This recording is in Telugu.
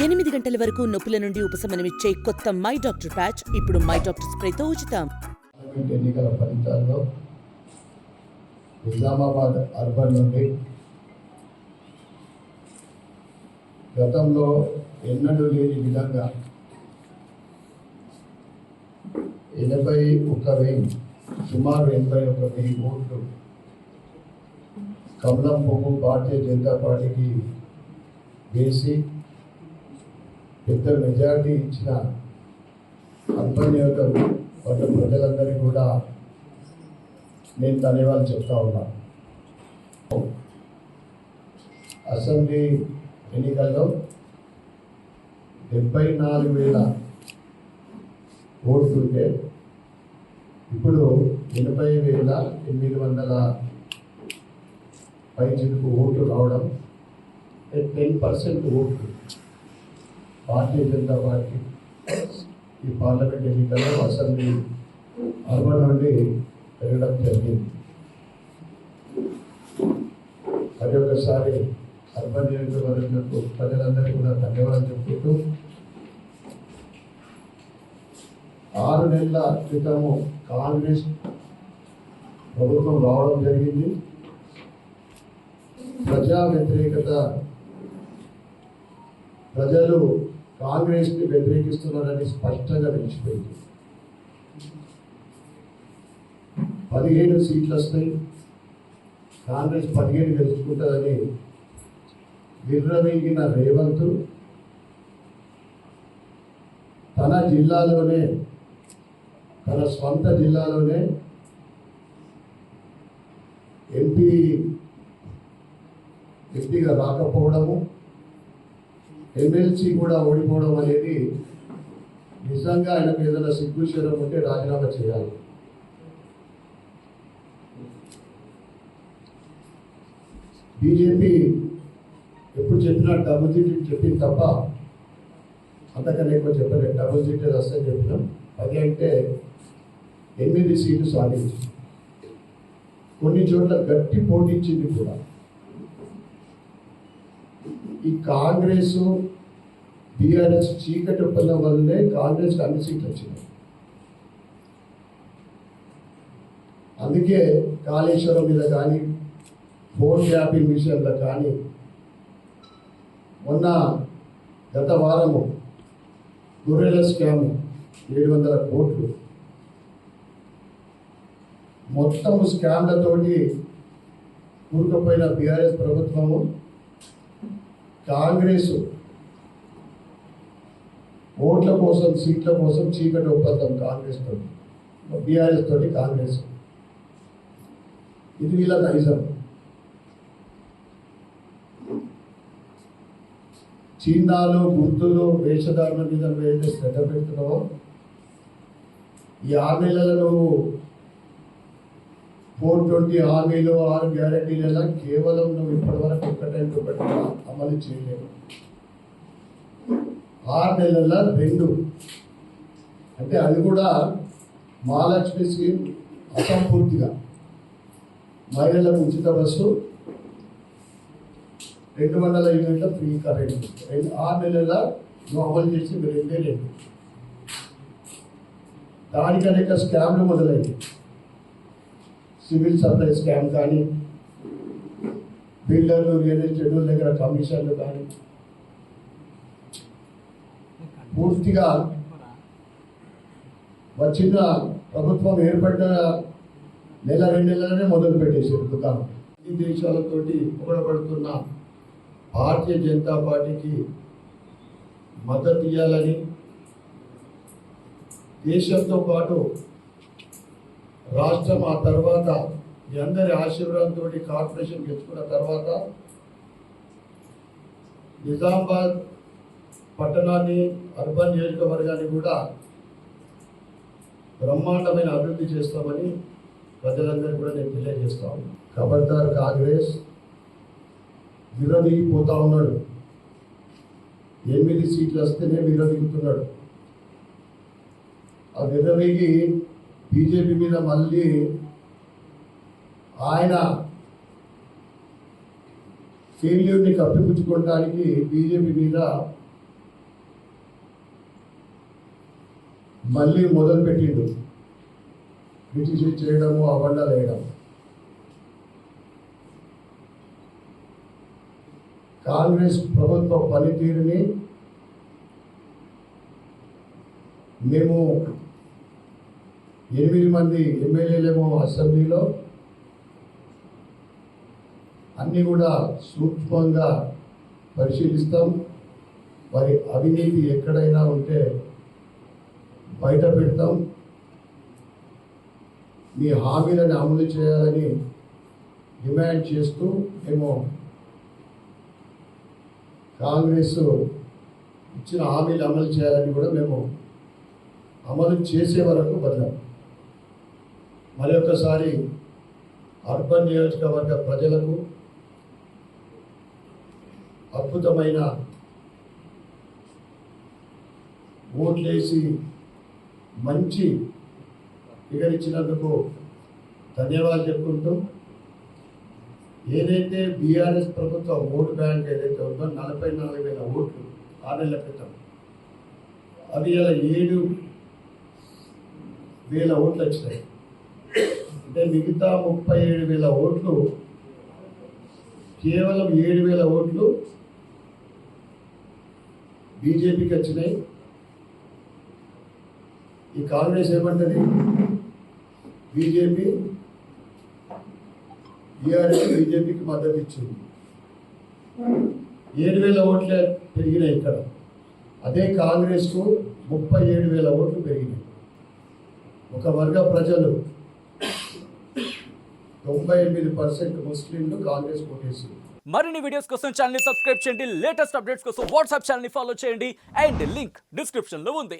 8 గంటల వరకు నొప్పుల నుండి ఉపశమనమిచ్చే కొత్త మై డాక్టర్ ప్యాచ్ ఇప్పుడు మై డాక్టర్ స్ప్రేతో ఉచితం. ఎన్నికల ఫలితాల్లో నిజామాబాద్ అర్బన్ నుండి గతంలో ఎన్నడూ లేని విధంగా 81,000 సుమారు 81,000 ఓట్లు కమలం పువ్వు భారతీయ జనతా పార్టీకి వేసి పెద్ద మెజారిటీ ఇచ్చిన అర్బన్ నియోజకవర్గ ప్రజలందరికీ కూడా నేను ధన్యవాదాలు చెప్తా ఉన్నాను. అసెంబ్లీ ఎన్నికల్లో 74,000 ఓట్లు ఉంటే ఇప్పుడు 80,800 పైచిలకు ఓట్లు రావడం 10% ఓట్లు భారతీయ జనతా పార్టీ ఈ పార్లమెంట్ ఎన్నికల్లో అసెంబ్లీ అర్బన్ నుండి పెరగడం జరిగింది. మరి ఒకసారి అర్బన్ నియోజకవర్గంలో ప్రజలందరికీ కూడా ధన్యవాదాలు చెప్పుకుంటూ 6 నెలల క్రితము కాంగ్రెస్ ప్రభుత్వం రావడం జరిగింది. ప్రజా వ్యతిరేకత, ప్రజలు కాంగ్రెస్ని వ్యతిరేకిస్తున్నారని స్పష్టంగా తెలిసిపోయింది. 15 సీట్లు వస్తాయి, కాంగ్రెస్ 15 గెలుచుకుంటుందని విర్రవీగిన రేవంత్ తన జిల్లాలోనే, తన స్వంత జిల్లాలోనే ఎంపీగా రాకపోవడము, ఎమ్మెల్సీ కూడా ఓడిపోవడం అనేది నిజంగా ఆయనకు ఏదైనా సిగ్గుశరం ఉంటే రాజీనామా చేయాలి. బీజేపీ ఎప్పుడు చెప్పినా డబుల్ సీట్ చెప్పింది తప్ప అంతకన్నా ఎక్కువ చెప్పలేదు. డబుల్ సీట్ వస్తాయని చెప్పినాం. 10 అంటే 8 సీట్లు సాధించి కొన్ని చోట్ల గట్టి పోటీచ్చింది కూడా. ఈ కాంగ్రెస్ బీఆర్ఎస్ చీకటి ఒప్పందం వల్లనే కాంగ్రెస్ అన్ని సీట్లు వచ్చినాయి. అందుకే కాళేశ్వరం మీద కానీ, ఫోన్ ట్యాపింగ్ విషయంలో కానీ, మొన్న గత వారము గొర్రెల స్కామ్ 700 కోట్లు మొత్తం స్కామ్లతోటి కూరుకుపోయిన బీఆర్ఎస్ ప్రభుత్వము కాంగ్రెస్ ఓట్ల కోసం, సీట్ల కోసం చీకటి ఒప్పందం కాంగ్రెస్ తోటి, బీఆర్ఎస్ తోటి కాంగ్రెస్. ఇది వీళ్ళ నైజం. చిహ్నాలు, గుర్తులు, వేషధారణ మీద ఏదైతే శ్రద్ధ పెడుతున్నావో ఈ 6 నెలల నువ్వు 420 హామీలు, 6 గ్యారెంటీల కేవలం నువ్వు ఇప్పటివరకు ఒకటి అమలు చేయలేవు. 6 నెలల 2 అంటే అది కూడా మహాలక్ష్మి స్కీమ్ అసంపూర్తిగా, మహిళలకు ఉచిత బస్సు, 200 యూనిట్ల ఫ్రీ కరెంట్ 6 నెలల నువ్వు అమలు చేసి 2 దానికి అనేక స్కామ్లు మొదలయ్యాయి. సివిల్ సప్లై స్కామ్ కానీ, బిల్డర్లు, రియల్ ఎస్టేట్ దగ్గర కమిషన్లు కానీ పూర్తిగా వచ్చిన ప్రభుత్వం ఏర్పడిన 1-2 నెలలనే మొదలు పెట్టేసారు దుకాణం. ఈ దేశాలతోటి పొగడబడుతున్న భారతీయ జనతా పార్టీకి మద్దతు ఇవ్వాలని, దేశంతో పాటు రాష్ట్రం ఆ తర్వాత మీ అందరి ఆశీర్వాదంతో కార్పొరేషన్ గెలుచుకున్న తర్వాత నిజామాబాద్ పట్టణాన్ని, అర్బన్ నియోజకవర్గాన్ని కూడా బ్రహ్మాండమైన అభివృద్ధి చేస్తామని ప్రజలందరూ కూడా నేను తెలియజేస్తాను. ఖబర్దార్ కాంగ్రెస్ విరోధిపోతా ఉన్నాడు. 8 సీట్లు వస్తేనే విరోధిస్తున్నాడు. ఆ విరోధికి బీజేపీ మీద మళ్ళీ ఆయన ఫెయిల్యూర్ని కప్పిపుచ్చుకోవడానికి బీజేపీ మీద మళ్ళీ మొదలుపెట్టిండు బ్రిటిష్ చేయడము అవండాలు వేయడం. కాంగ్రెస్ ప్రభుత్వ పనితీరుని మేము 8 మంది ఎమ్మెల్యేలేమో అసెంబ్లీలో అన్నీ కూడా సూక్ష్మంగా పరిశీలిస్తాం. వారి అవినీతి ఎక్కడైనా ఉంటే బయట పెడతాం. మీ హామీలను అమలు చేయాలని డిమాండ్ చేస్తూ మేము కాంగ్రెస్ ఇచ్చిన హామీలు అమలు చేయాలని కూడా మేము అమలు చేసే వరకు బదిలాం. మరి ఒక్కసారి అర్బన్ నియోజకవర్గ ప్రజలకు అద్భుతమైన ఓట్లేసి మంచి ఫిగర్ ఇచ్చినందుకు ధన్యవాదాలు చెప్పుకుంటూ, ఏదైతే బీఆర్ఎస్ ప్రభుత్వ ఓటు బ్యాంక్ ఏదైతే ఉందో 44,000 ఓట్లు 6 నెలల క్రితం, అవి ఇలా 7,000 ఓట్లు వచ్చినాయి. అంటే మిగతా 37,000 ఓట్లు, కేవలం 7,000 ఓట్లు బీజేపీకి వచ్చినాయి. ఈ కాంగ్రెస్ ఏమంటది, బీజేపీ బీజేపీకి మద్దతు ఇచ్చింది. 7,000 ఓట్లే పెరిగినాయి ఇక్కడ. అదే కాంగ్రెస్కు 37,000 ఓట్లు పెరిగినాయి. ఒక వర్గ ప్రజలు 98% ముస్లింలు కాంగ్రెస్ ఓటేసింది. మరిన్ని వీడియోస్ కోసం ఛానల్ ని సబ్స్క్రైబ్ చేయండి. లేటెస్ట్ అప్డేట్స్ కోసం వాట్సాప్ ఛానల్ ని ఫాలో చేయండి. అండ్ లింక్ డిస్క్రిప్షన్ లో ఉంది.